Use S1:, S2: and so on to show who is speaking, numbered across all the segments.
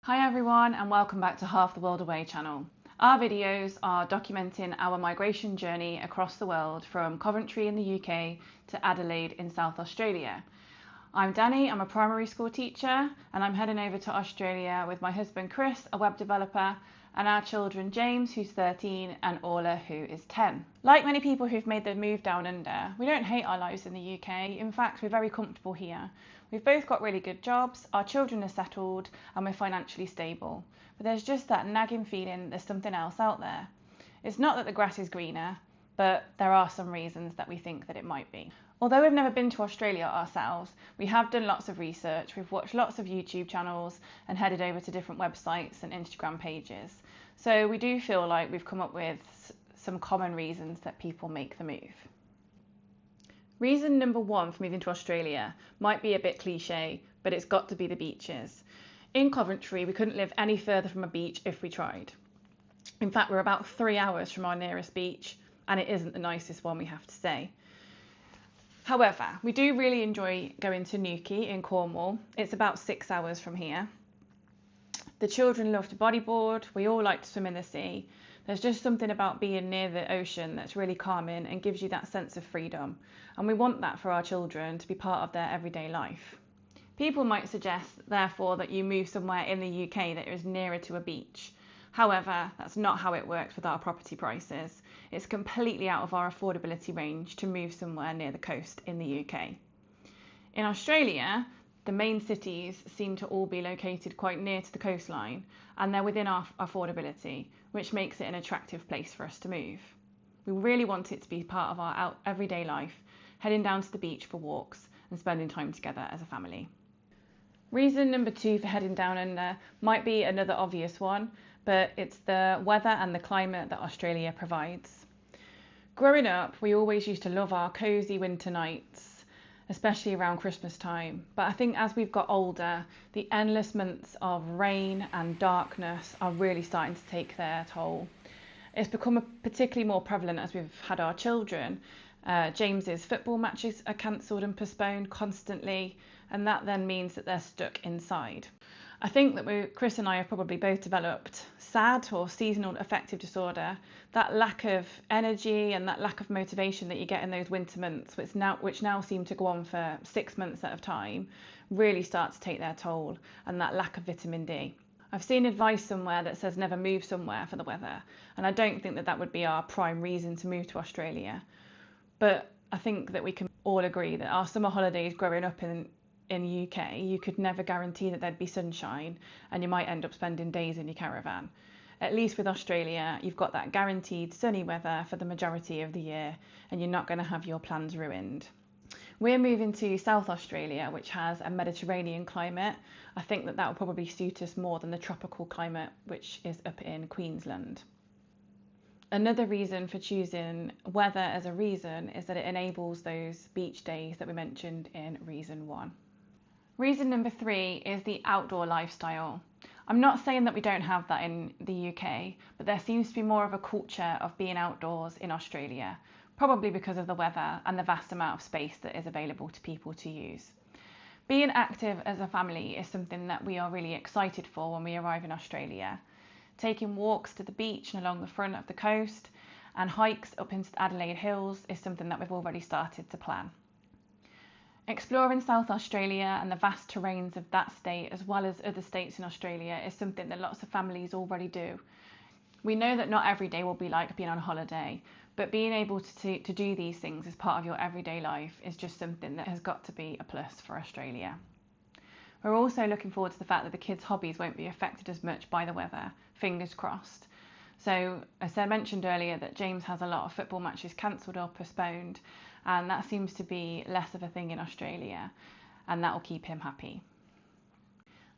S1: Hi everyone and welcome back to Half the World Away channel. Our videos are documenting our migration journey across the world from Coventry in the UK to Adelaide in South Australia. I'm Danny, I'm a primary school teacher and I'm heading over to Australia with my husband Chris, a web developer, and our children James, who's 13, and Orla, who is 10. Like many people who've made the move down under, we don't hate our lives in the UK. In fact, we're very comfortable here. We've both got really good jobs, our children are settled, and we're financially stable. But there's just that nagging feeling there's something else out there. It's not that the grass is greener, but there are some reasons that we think that it might be. Although we've never been to Australia ourselves, we have done lots of research, we've watched lots of YouTube channels and headed over to different websites and Instagram pages. So we do feel like we've come up with some common reasons that people make the move. Reason number one for moving to Australia might be a bit cliche, but it's got to be the beaches. In Coventry, we couldn't live any further from a beach if we tried. In fact, we're about 3 hours from our nearest beach, and it isn't the nicest one, we have to say. However, we do really enjoy going to Newquay in Cornwall. It's about 6 hours from here. The children love to bodyboard, we all like to swim in the sea. There's just something about being near the ocean that's really calming and gives you that sense of freedom. And we want that for our children to be part of their everyday life. People might suggest, therefore, that you move somewhere in the UK that is nearer to a beach. However, that's not how it works with our property prices. It's completely out of our affordability range to move somewhere near the coast in the UK. In Australia, the main cities seem to all be located quite near to the coastline, and they're within our affordability, which makes it an attractive place for us to move. We really want it to be part of our everyday life, heading down to the beach for walks and spending time together as a family. Reason number two for heading down under might be another obvious one, but it's the weather and the climate that Australia provides. Growing up, we always used to love our cosy winter nights, especially around Christmas time. But I think as we've got older, the endless months of rain and darkness are really starting to take their toll. It's become particularly more prevalent as we've had our children. James's football matches are cancelled and postponed constantly, and that then means that they're stuck inside. I think that Chris and I have probably both developed SAD or seasonal affective disorder. That lack of energy and that lack of motivation that you get in those winter months, which now seem to go on for 6 months at a time, really start to take their toll, and that lack of vitamin D. I've seen advice somewhere that says never move somewhere for the weather, and I don't think that that would be our prime reason to move to Australia. But I think that we can all agree that our summer holidays growing up in the UK, you could never guarantee that there'd be sunshine, and you might end up spending days in your caravan. At least with Australia, you've got that guaranteed sunny weather for the majority of the year, and you're not going to have your plans ruined. We're moving to South Australia, which has a Mediterranean climate. I think that will probably suit us more than the tropical climate, which is up in Queensland. Another reason for choosing weather as a reason is that it enables those beach days that we mentioned in reason one. Reason number three is the outdoor lifestyle. I'm not saying that we don't have that in the UK, but there seems to be more of a culture of being outdoors in Australia, probably because of the weather and the vast amount of space that is available to people to use. Being active as a family is something that we are really excited for when we arrive in Australia. Taking walks to the beach and along the front of the coast and hikes up into the Adelaide Hills is something that we've already started to plan. Exploring South Australia and the vast terrains of that state, as well as other states in Australia, is something that lots of families already do. We know that not every day will be like being on holiday, but being able to do these things as part of your everyday life is just something that has got to be a plus for Australia. We're also looking forward to the fact that the kids' hobbies won't be affected as much by the weather, fingers crossed. So, as I mentioned earlier, that James has a lot of football matches cancelled or postponed, and that seems to be less of a thing in Australia, and that will keep him happy.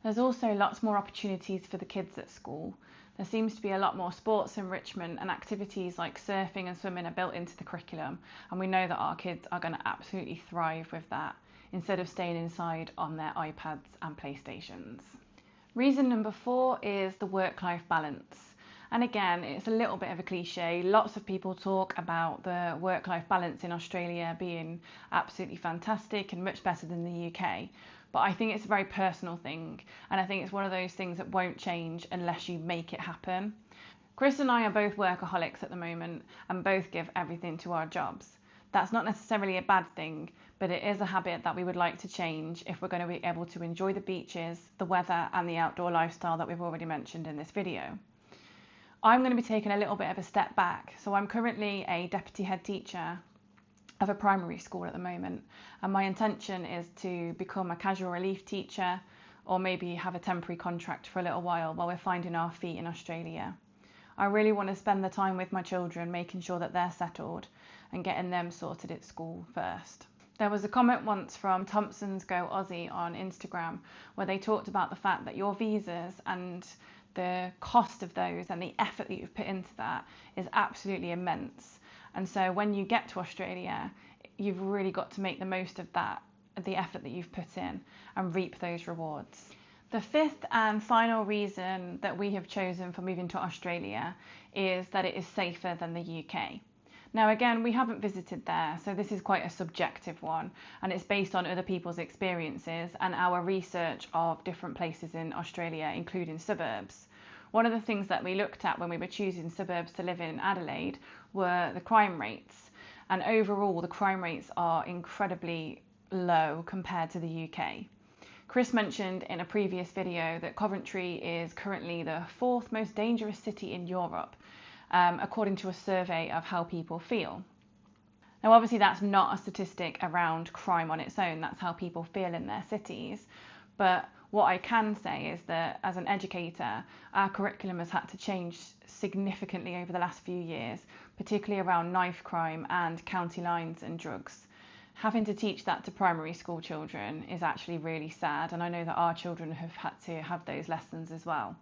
S1: There's also lots more opportunities for the kids at school. There seems to be a lot more sports enrichment, and activities like surfing and swimming are built into the curriculum, and we know that our kids are going to absolutely thrive with that, instead of staying inside on their iPads and PlayStations. Reason number four is the work-life balance. And again, it's a little bit of a cliche. Lots of people talk about the work-life balance in Australia being absolutely fantastic and much better than the UK. but I think it's a very personal thing, and I think it's one of those things that won't change unless you make it happen. Chris and I are both workaholics at the moment and both give everything to our jobs. That's not necessarily a bad thing, but it is a habit that we would like to change if we're going to be able to enjoy the beaches, the weather and the outdoor lifestyle that we've already mentioned in this video. I'm going to be taking a little bit of a step back. So I'm currently a deputy head teacher of a primary school at the moment, and my intention is to become a casual relief teacher or maybe have a temporary contract for a little while we're finding our feet in Australia. I really want to spend the time with my children, making sure that they're settled and getting them sorted at school first. There was a comment once from Thompson's Go Aussie on Instagram where they talked about the fact that your visas and the cost of those and the effort that you've put into that is absolutely immense. And so when you get to Australia, you've really got to make the most of that, the effort that you've put in, and reap those rewards. The fifth and final reason that we have chosen for moving to Australia is that it is safer than the UK. Now again, we haven't visited there, so this is quite a subjective one, and it's based on other people's experiences and our research of different places in Australia, including suburbs. One of the things that we looked at when we were choosing suburbs to live in Adelaide were the crime rates, and overall the crime rates are incredibly low compared to the UK. Chris mentioned in a previous video that Coventry is currently the 4th most dangerous city in Europe, according to a survey of how people feel. Now obviously that's not a statistic around crime on its own, that's how people feel in their cities, but what I can say is that as an educator, our curriculum has had to change significantly over the last few years, particularly around knife crime and county lines and drugs. Having to teach that to primary school children is actually really sad, and I know that our children have had to have those lessons as well.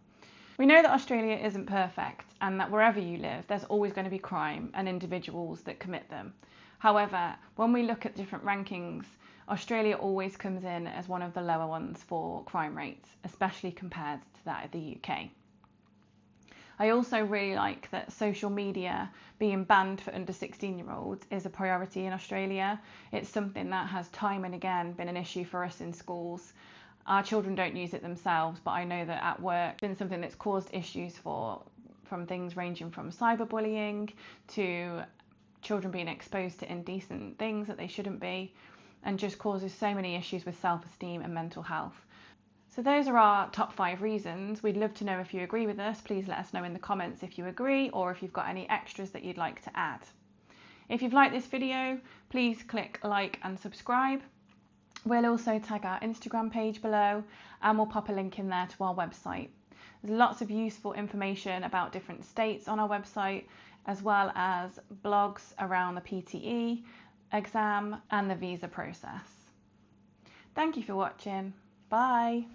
S1: We know that Australia isn't perfect and that wherever you live, there's always going to be crime and individuals that commit them. However, when we look at different rankings, Australia always comes in as one of the lower ones for crime rates, especially compared to that of the UK. I also really like that social media being banned for under 16-year-olds is a priority in Australia. It's something that has time and again been an issue for us in schools. Our children don't use it themselves, but I know that at work it's been something that's caused issues from things ranging from cyberbullying to children being exposed to indecent things that they shouldn't be, and just causes so many issues with self-esteem and mental health. So those are our top 5 reasons. We'd love to know if you agree with us. Please let us know in the comments if you agree, or if you've got any extras that you'd like to add. If you've liked this video, please click like and subscribe. We'll also tag our Instagram page below, and we'll pop a link in there to our website. There's lots of useful information about different states on our website, as well as blogs around the PTE exam and the visa process. Thank you for watching. Bye.